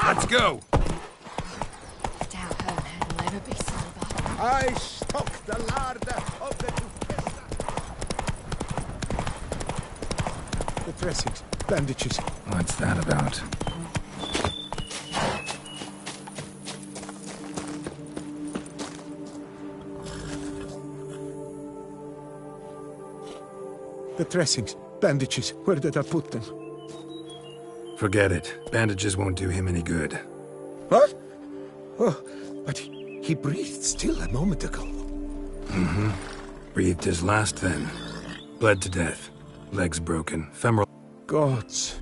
Let's go! Dalhern will never be sober. I stock the larder of the Duquesa. The dressings, bandages. What's that about? The dressings, bandages. Where did I put them? Forget it. Bandages won't do him any good. What? Oh, but he breathed still a moment ago. Breathed his last then. Bled to death. Legs broken. Femoral... Gods,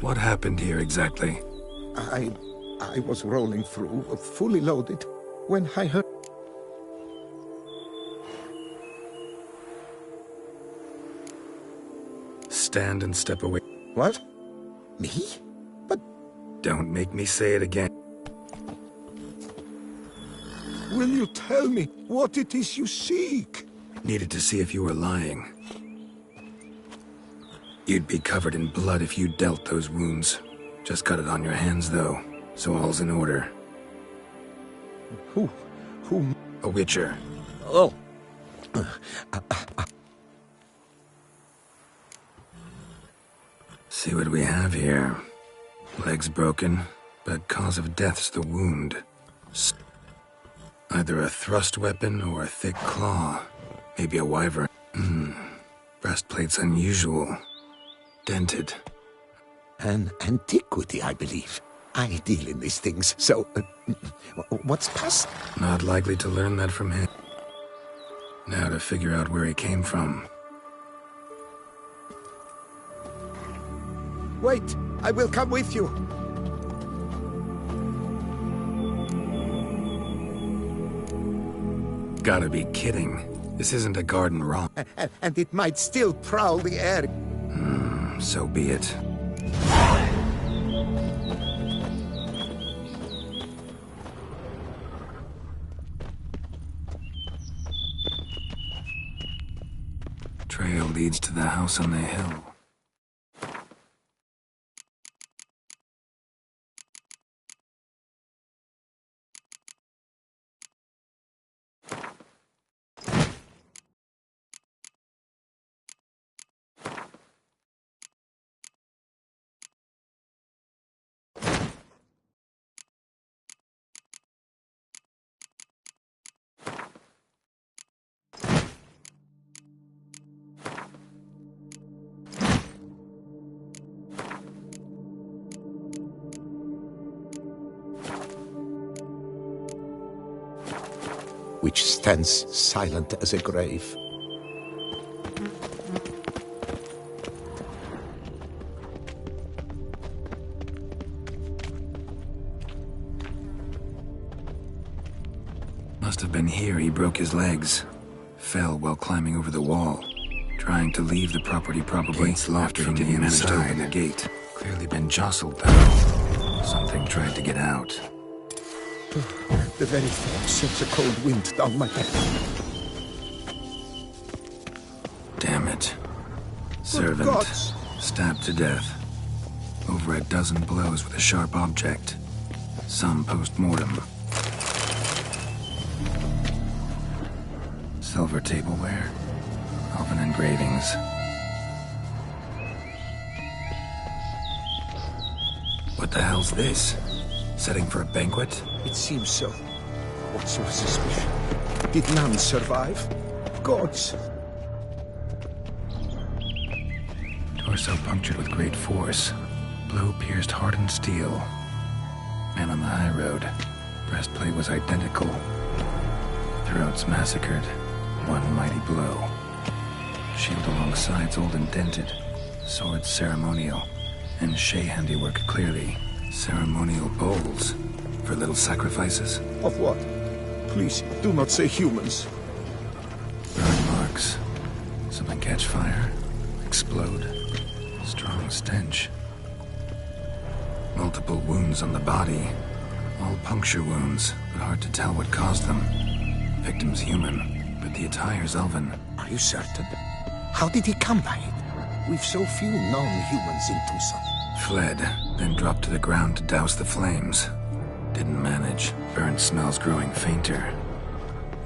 What happened here exactly? I was rolling through, fully loaded, when I heard... Stand and step away. What? Me? But Don't make me say it again. will you tell me what it is you seek? Needed to see if you were lying. You'd be covered in blood if you dealt those wounds. Just cut it on your hands, though, so all's in order. Who? A witcher. Oh. See what we have here. Legs broken, but cause of death's the wound. Either a thrust weapon or a thick claw. Maybe a wyvern. Breastplate's unusual. Dented. An antiquity, I believe. I deal in these things, so... what's past? Not likely to learn that from him. Now to figure out where he came from. Wait, I will come with you. Gotta be kidding. This isn't a garden wrong. And it might still prowl the air. So be it. Trail leads to the house on the hill. which stands silent as a grave. Must have been here he broke his legs. Fell while climbing over the wall. Trying to leave the property probably after he didn't manage to open the gate. Clearly been jostled though. Something tried to get out. The very thought sends a cold wind down my back. Damn it. Servant. Stabbed to death. Over a dozen blows with a sharp object. Some post-mortem. Silver tableware. Elven engravings. What the hell's this? Setting for a banquet? It seems so. What's your suspicion? Did none survive? Gods! Torso punctured with great force. Blow pierced hardened steel. Man on the high road. Breastplate was identical. Throats massacred. One mighty blow. Shield along sides old and dented. Sword ceremonial. And Shay handiwork clearly. Ceremonial bowls. For little sacrifices. Of what? Please, do not say humans. Burn marks. Something catch fire. Explode. Strong stench. Multiple wounds on the body. All puncture wounds, but hard to tell what caused them. Victim's human, but the attire's elven. Are you certain? How did he come by it? We've so few non-humans in Tucson. Fled, then dropped to the ground to douse the flames. Didn't manage. Burnt smells growing fainter.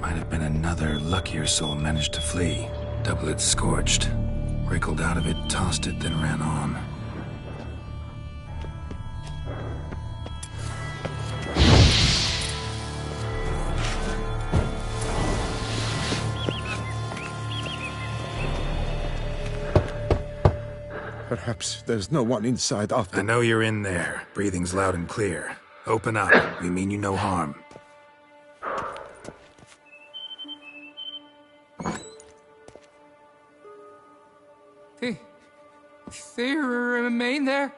Might have been another luckier soul managed to flee. Doublet scorched. Wriggled out of it, tossed it, then ran on. Perhaps there's no one inside after... I know you're in there. Breathing's loud and clear. Open up. We mean you no harm. They remain there?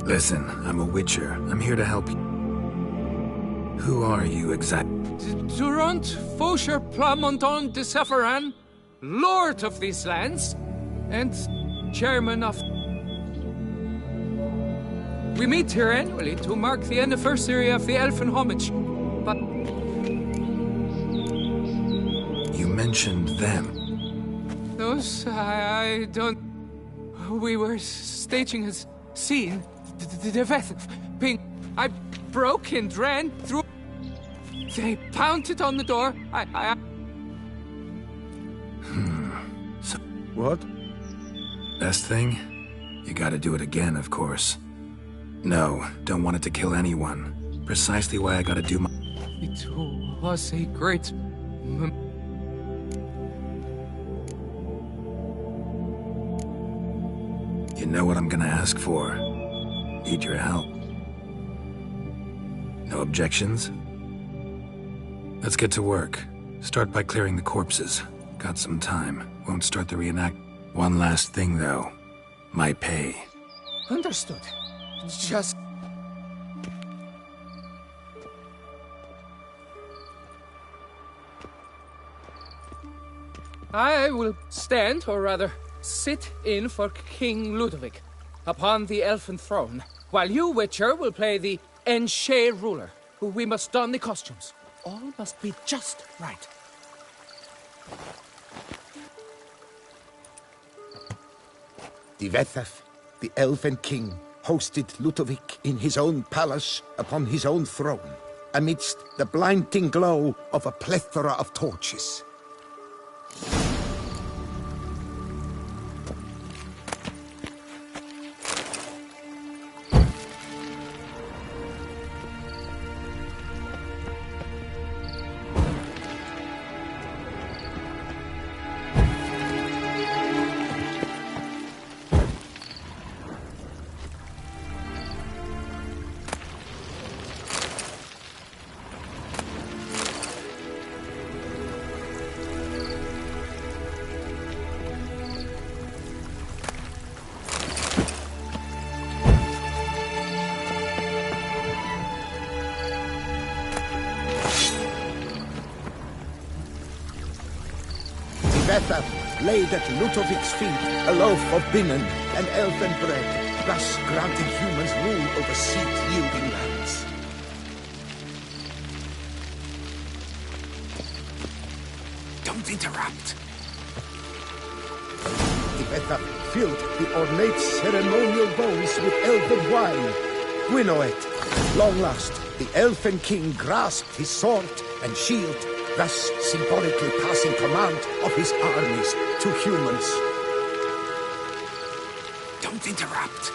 Listen, I'm a witcher. I'm here to help you. Who are you exactly? Durant Faucher Plamondon de Safaran, Lord of these lands, and Chairman of... We meet here annually to mark the anniversary of the Elfin Homage, but... You mentioned them. Those, I don't... We were staging a scene. The death of Ping. I broke and ran through... They pounded on the door. So... What? Best thing? You gotta do it again, of course. No, don't want it to kill anyone. Precisely why I gotta do my... It was a great... You know what I'm gonna ask for. Need your help. No objections? Let's get to work. Start by clearing the corpses. Got some time. Won't start the reenact... One last thing, though. My pay. Understood. Just... I will stand, or rather, sit in for King Ludovic upon the elfin throne, while you, Witcher, will play the Enshe ruler, who we must don the costumes. All must be just right. Divethaf, the elven king, hosted Ludovic in his own palace upon his own throne, amidst the blinding glow of a plethora of torches. Tvethaf laid at Ludovic's feet a loaf of binnen and elven bread, thus granting humans rule over seed-yielding lands. Don't interrupt. Tvethaf filled the ornate ceremonial bowls with elven wine. Gwynnoed, long last, the elfin king grasped his sword and shield, thus symbolically passing command of his armies to humans. Don't interrupt.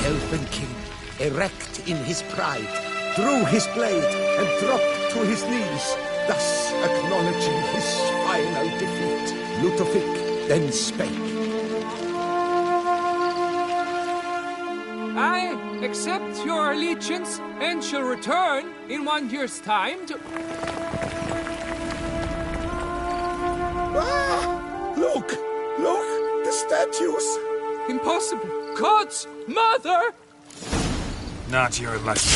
Elfin king, erect in his pride, drew his blade and dropped to his knees, thus acknowledging his final defeat. Ludovic then spake. I accept your allegiance and shall return in 1 year's time to... Ah! Look! Look! The statues! Impossible! God's mother! Not your lucky.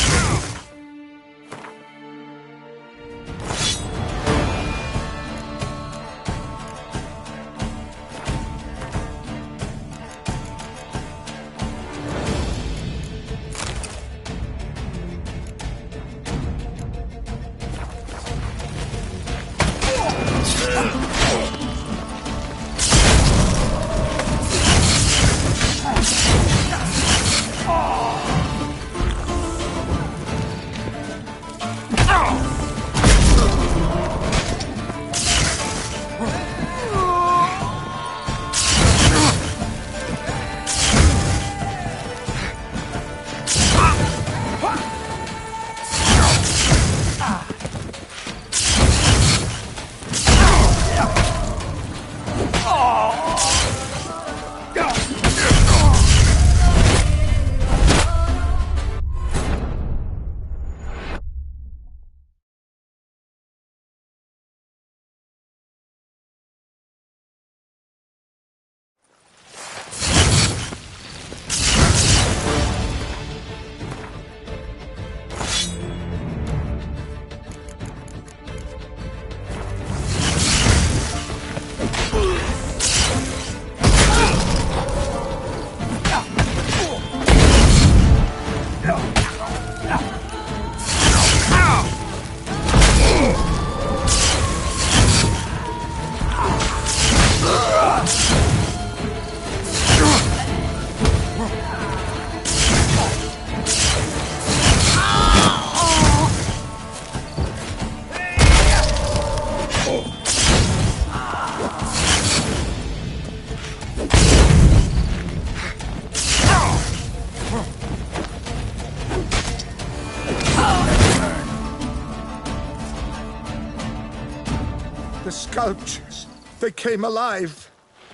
The sculptures, they came alive.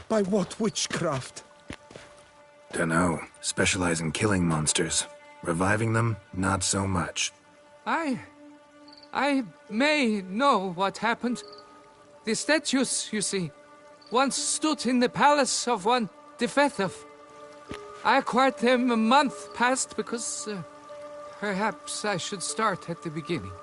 By what witchcraft? Dunno. Specialize in killing monsters. Reviving them, not so much. I may know what happened. The statues, you see, once stood in the palace of one Tvethaf. I acquired them a month past because perhaps I should start at the beginning.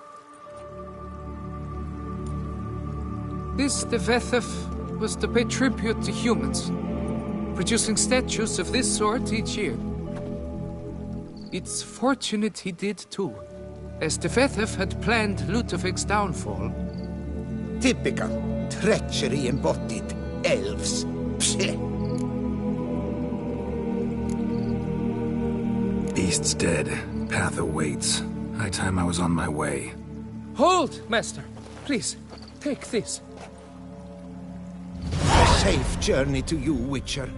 This Tvethaf was to pay tribute to humans, producing statues of this sort each year. It's fortunate he did too, as Tvethaf had planned Ludovic's downfall. Typical. Treachery embodied. Elves. Psheh. Beast's dead. Path awaits. High time I was on my way. Hold, Master. Please, take this. safe journey to you, Witcher.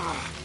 Ah!